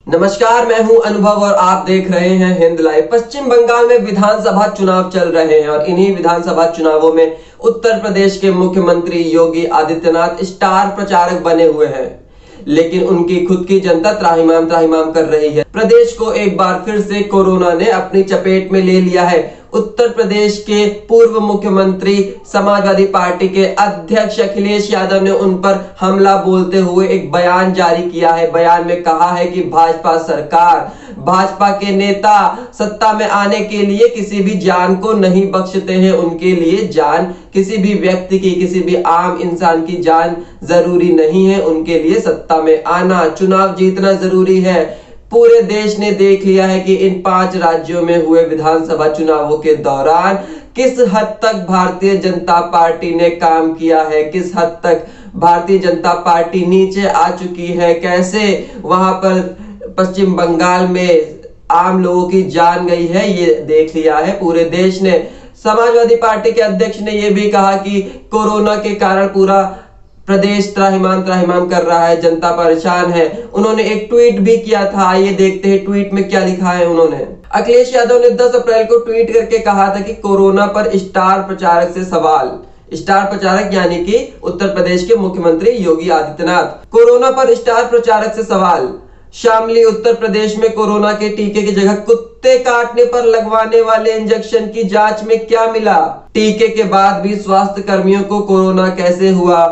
नमस्कार, मैं हूं अनुभव और आप देख रहे हैं हिंद लाइव। पश्चिम बंगाल में विधानसभा चुनाव चल रहे हैं और इन्हीं विधानसभा चुनावों में उत्तर प्रदेश के मुख्यमंत्री योगी आदित्यनाथ स्टार प्रचारक बने हुए हैं, लेकिन उनकी खुद की जनता त्राहिमाम त्राहिमाम कर रही है। प्रदेश को एक बार फिर से कोरोना ने अपनी चपेट में ले लिया है। उत्तर प्रदेश के पूर्व मुख्यमंत्री समाजवादी पार्टी के अध्यक्ष अखिलेश यादव ने उन पर हमला बोलते हुए एक बयान जारी किया है। बयान में कहा है कि भाजपा सरकार, भाजपा के नेता सत्ता में आने के लिए किसी भी जान को नहीं बख्शते हैं। उनके लिए जान, किसी भी व्यक्ति की, किसी भी आम इंसान की जान जरूरी नहीं है। उनके लिए सत्ता में आना, चुनाव जीतना जरूरी है। पूरे देश ने देख लिया है कि इन 5 राज्यों में हुए विधानसभा चुनावों के दौरान किस हद तक भारतीय जनता पार्टी ने काम किया है, किस हद तक भारतीय जनता पार्टी नीचे आ चुकी है, कैसे वहां पर पश्चिम बंगाल में आम लोगों की जान गई है, ये देख लिया है पूरे देश ने। समाजवादी पार्टी के अध्यक्ष ने यह भी कहा कि कोरोना के कारण पूरा प्रदेश त्राहिमाम त्राहिमाम कर रहा है, जनता परेशान है। उन्होंने एक ट्वीट भी किया था, आइए देखते हैं ट्वीट में क्या लिखा है उन्होंने। अखिलेश यादव ने 10 अप्रैल को ट्वीट करके कहा था कि कोरोना पर स्टार प्रचारक से सवाल। स्टार प्रचारक यानी कि उत्तर प्रदेश के मुख्यमंत्री योगी आदित्यनाथ। कोरोना पर स्टार प्रचारक से सवाल। शामली उत्तर प्रदेश में कोरोना के टीके की जगह कुत्ते काटने पर लगवाने वाले इंजेक्शन की जांच में क्या मिला? टीके के बाद भी स्वास्थ्य कर्मियों को कोरोना कैसे हुआ?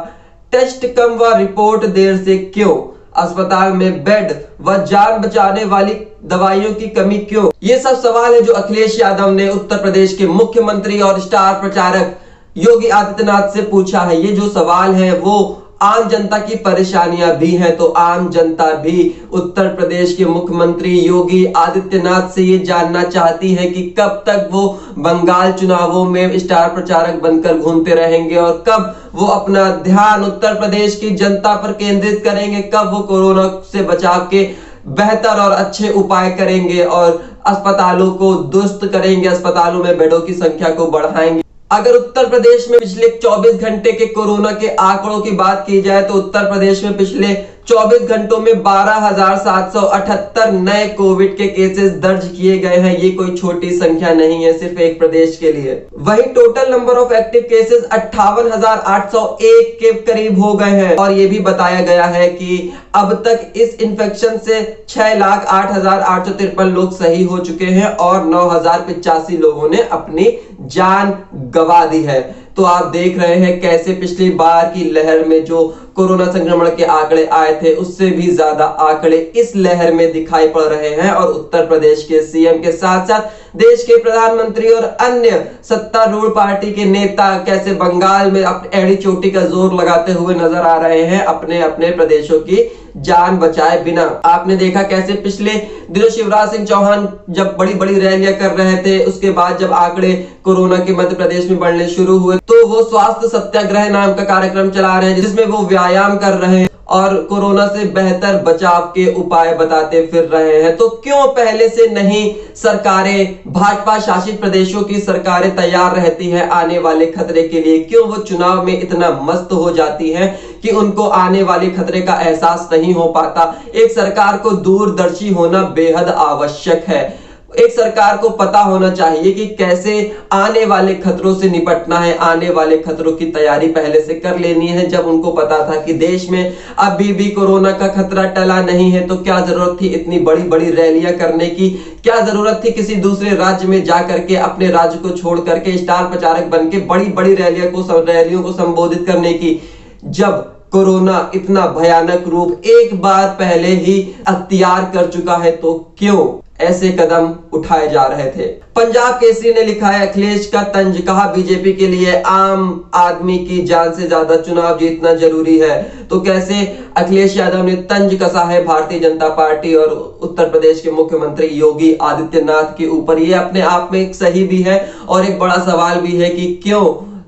टेस्ट कम व रिपोर्ट देर से क्यों? अस्पताल में बेड व जान बचाने वाली दवाइयों की कमी क्यों? ये सब सवाल है जो अखिलेश यादव ने उत्तर प्रदेश के मुख्यमंत्री और स्टार प्रचारक योगी आदित्यनाथ से पूछा है। ये जो सवाल है वो आम जनता की परेशानियां भी हैं, तो आम जनता भी उत्तर प्रदेश के मुख्यमंत्री योगी आदित्यनाथ से ये जानना चाहती है कि कब तक वो बंगाल चुनावों में स्टार प्रचारक बनकर घूमते रहेंगे और कब वो अपना ध्यान उत्तर प्रदेश की जनता पर केंद्रित करेंगे, कब वो कोरोना से बचाव के बेहतर और अच्छे उपाय करेंगे और अस्पतालों को दुरुस्त करेंगे, अस्पतालों में बेडों की संख्या को बढ़ाएंगे। अगर उत्तर प्रदेश में पिछले 24 घंटे के कोरोना के आंकड़ों की बात की जाए तो उत्तर प्रदेश में पिछले 24 घंटों में 12,778 नए कोविड के केसेस दर्ज किए गए हैं। ये कोई छोटी संख्या नहीं है सिर्फ एक प्रदेश के लिए। वहीं total number of active cases 58,801 के करीब हो गए हैं और ये भी बताया गया है कि अब तक इस इंफेक्शन से 6,08,853 लोग सही हो चुके हैं और 9,085 लोगों ने अपनी जान गंवा दी है। तो आप देख रहे हैं कैसे पिछली बार की लहर में जो कोरोना संक्रमण के आंकड़े आए थे उससे भी ज्यादा आंकड़े इस लहर में दिखाई पड़ रहे हैं और उत्तर प्रदेश के सीएम के साथ साथ देश के प्रधानमंत्री और अन्य सत्तारूढ़ पार्टी के नेता कैसे बंगाल में अपनी एड़ी चोटी का जोर लगाते हुए नजर आ रहे हैं अपने अपने प्रदेशों की जान बचाए बिना। आपने देखा कैसे पिछले दिनों शिवराज सिंह चौहान जब बड़ी बड़ी रैलियां कर रहे थे, उसके बाद जब आंकड़े कोरोना के मध्य प्रदेश में बढ़ने शुरू हुए तो वो स्वास्थ्य सत्याग्रह नाम का कार्यक्रम चला रहे हैं जिसमें वो व्यायाम कर रहे हैं और कोरोना से बेहतर बचाव के उपाय बताते फिर रहे हैं। तो क्यों पहले से नहीं सरकारें, भाजपा शासित प्रदेशों की सरकारें तैयार रहती है आने वाले खतरे के लिए? क्यों वो चुनाव में इतना मस्त हो जाती है कि उनको आने वाले खतरे का एहसास नहीं हो पाता? एक सरकार को दूरदर्शी होना बेहद आवश्यक है। एक सरकार को पता होना चाहिए कि कैसे आने वाले खतरों से निपटना है, आने वाले खतरों की तैयारी पहले से कर लेनी है। जब उनको पता था कि देश में अभी भी कोरोना का खतरा टला नहीं है तो क्या जरूरत थी इतनी बड़ी बड़ी रैलियां करने की? क्या जरूरत थी किसी दूसरे राज्य में जाकर के अपने राज्य को छोड़ करके स्टार प्रचारक बन के बड़ी बड़ी रैलियों को संबोधित करने की, जब कोरोना इतना भयानक रूप एक बार पहले ही अख्तियार कर चुका है? तो क्यों ऐसे कदम उठाए जा रहे थे? पंजाब केसरी ने लिखा है अखिलेश का तंज, कहा बीजेपी के लिए आम आदमी की जान से ज्यादा चुनाव जीतना जरूरी है। तो कैसे अखिलेश यादव ने तंज कसा है भारतीय जनता पार्टी और उत्तर प्रदेश के मुख्यमंत्री योगी आदित्यनाथ के ऊपर। ये अपने आप में एक सही भी है और एक बड़ा सवाल भी है कि क्यों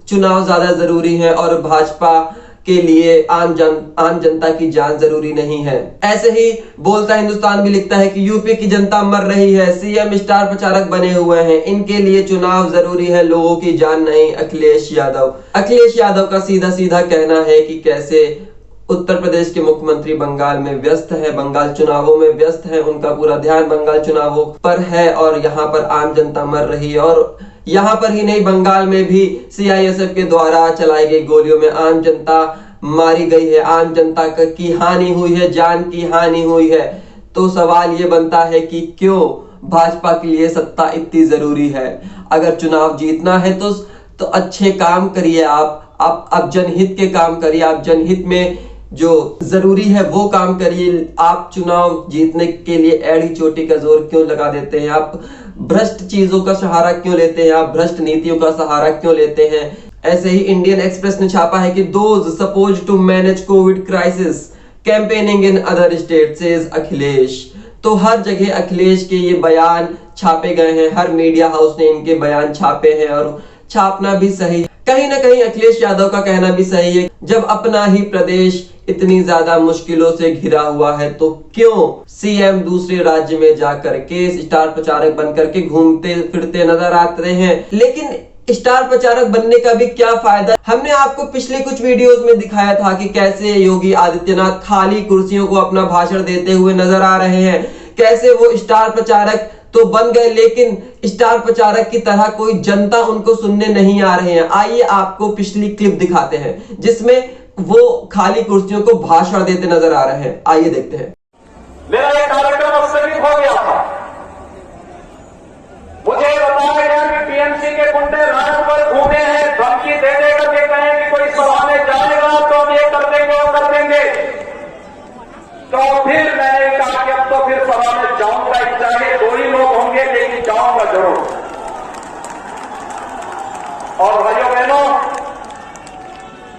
चुनाव ज्यादा जरूरी है और भाजपा के लिए आम जनता की जान जरूरी नहीं है। ऐसे ही बोलता हिंदुस्तान भी लिखता है कि यूपी की जनता मर रही है, सीएम स्टार प्रचारक बने हुए हैं, इनके लिए चुनाव जरूरी है, लोगों की जान नहीं। अखिलेश यादव का सीधा सीधा कहना है कि कैसे उत्तर प्रदेश के मुख्यमंत्री बंगाल में व्यस्त है, बंगाल चुनावों में व्यस्त है, उनका पूरा ध्यान बंगाल चुनावों पर है और यहाँ पर आम जनता मर रही है। और यहाँ पर ही नहीं, बंगाल में भी CISF के द्वारा चलाई गई गोलियों में आम जनता मारी गई है, आम जनता की हानि हुई है, जान की हानि हुई है। तो सवाल ये बनता है कि क्यों भाजपा के लिए सत्ता इतनी जरूरी है? अगर चुनाव जीतना है तो अच्छे काम करिए, आप जनहित के काम करिए, आप जनहित में जो जरूरी है वो काम करिए। आप चुनाव जीतने के लिए एड़ी चोटी का जोर क्यों लगा देते हैं? आप भ्रष्ट चीजों का सहारा क्यों लेते हैं? आप भ्रष्ट नीतियों का सहारा क्यों लेते हैं? ऐसे ही इंडियन एक्सप्रेस ने छापा है कि those suppose to manage Covid crisis campaigning in other state says Akhilesh. तो हर जगह अखिलेश के ये बयान छापे गए हैं, हर मीडिया हाउस ने इनके बयान छापे हैं और छापना भी सही। कहीं ना कहीं अखिलेश यादव का कहना भी सही है, जब अपना ही प्रदेश इतनी ज्यादा मुश्किलों से घिरा हुआ है तो क्यों CM दूसरे राज्य में जाकर के स्टार प्रचारक बनकर के घूमते फिरते नजर आते हैं। लेकिन स्टार प्रचारक बनने का भी क्या फायदा? हमने आपको पिछले कुछ वीडियोस में दिखाया था कि कैसे योगी आदित्यनाथ खाली कुर्सियों को अपना भाषण देते हुए नजर आ रहे हैं, कैसे वो स्टार प्रचारक तो बन गए लेकिन स्टार प्रचारक की तरह कोई जनता उनको सुनने नहीं आ रहे हैं। आइए आपको पिछली क्लिप दिखाते हैं जिसमें वो खाली कुर्सियों को भाषण देते नजर आ रहे हैं। आइए देखते हैं। मेरा एक कार्यक्रम स्थगित हो गया था। मुझे बताया गया कि TMC के गुंडे रात पर घूमे हैं, धमकी दे देकर के कहें कि कोई सभा में जाएगा तो हम ये कर देंगे और कर देंगे। तो फिर मैंने कहा कि अब तो फिर सभा में जाऊंगा, चाहे 2 ही लोग होंगे लेकिन जाऊंगा जरूर। और भाइयों बहनों,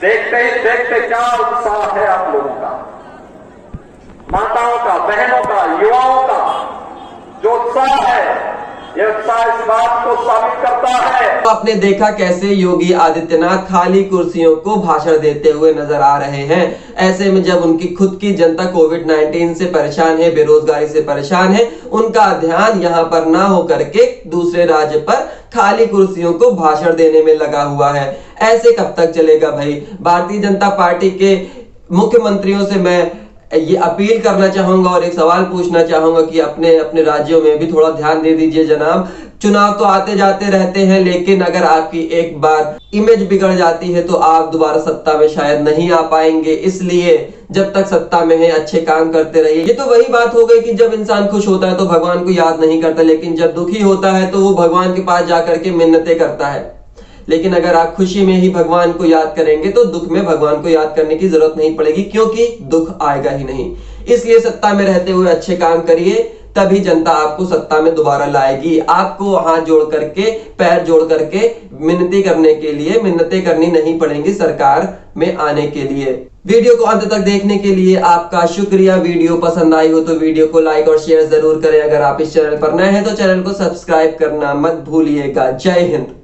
देखते ही देखते क्या उत्साह है आप लोगों का, माताओं का, बहनों का, युवाओं का जो उत्साह है, ये उत्साह इस बात को साबित करता है। आपने देखा कैसे योगी आदित्यनाथ खाली कुर्सियों को भाषण देते हुए नजर आ रहे हैं। ऐसे में जब उनकी खुद की जनता कोविड-19 से परेशान है, बेरोजगारी से परेशान है, उनका ध्यान यहाँ पर ना होकर के दूसरे राज्य पर खाली कुर्सियों को भाषण देने में लगा हुआ है। ऐसे कब तक चलेगा भाई? भारतीय जनता पार्टी के मुख्यमंत्रियों से मैं ये अपील करना चाहूंगा और एक सवाल पूछना चाहूंगा कि अपने अपने राज्यों में भी थोड़ा ध्यान दे दीजिए जनाब। चुनाव तो आते जाते रहते हैं लेकिन अगर आपकी एक बार इमेज बिगड़ जाती है तो आप दोबारा सत्ता में शायद नहीं आ पाएंगे। इसलिए जब तक सत्ता में है अच्छे काम करते रहिए। ये तो वही बात हो गई कि जब इंसान खुश होता है तो भगवान को याद नहीं करता, लेकिन जब दुखी होता है तो वो भगवान के पास जाकर के मिन्नतें करता है। लेकिन अगर आप खुशी में ही भगवान को याद करेंगे तो दुख में भगवान को याद करने की जरूरत नहीं पड़ेगी, क्योंकि दुख आएगा ही नहीं। इसलिए सत्ता में रहते हुए अच्छे काम करिए, तभी जनता आपको सत्ता में दोबारा लाएगी। आपको हाथ जोड़ करके, पैर जोड़ करके मिन्नतें करनी नहीं पड़ेंगी सरकार में आने के लिए। वीडियो को अंत तक देखने के लिए आपका शुक्रिया। वीडियो पसंद आई हो तो वीडियो को लाइक और शेयर जरूर करें। अगर आप इस चैनल पर नए हैं तो चैनल को सब्सक्राइब करना मत भूलिएगा। जय हिंद।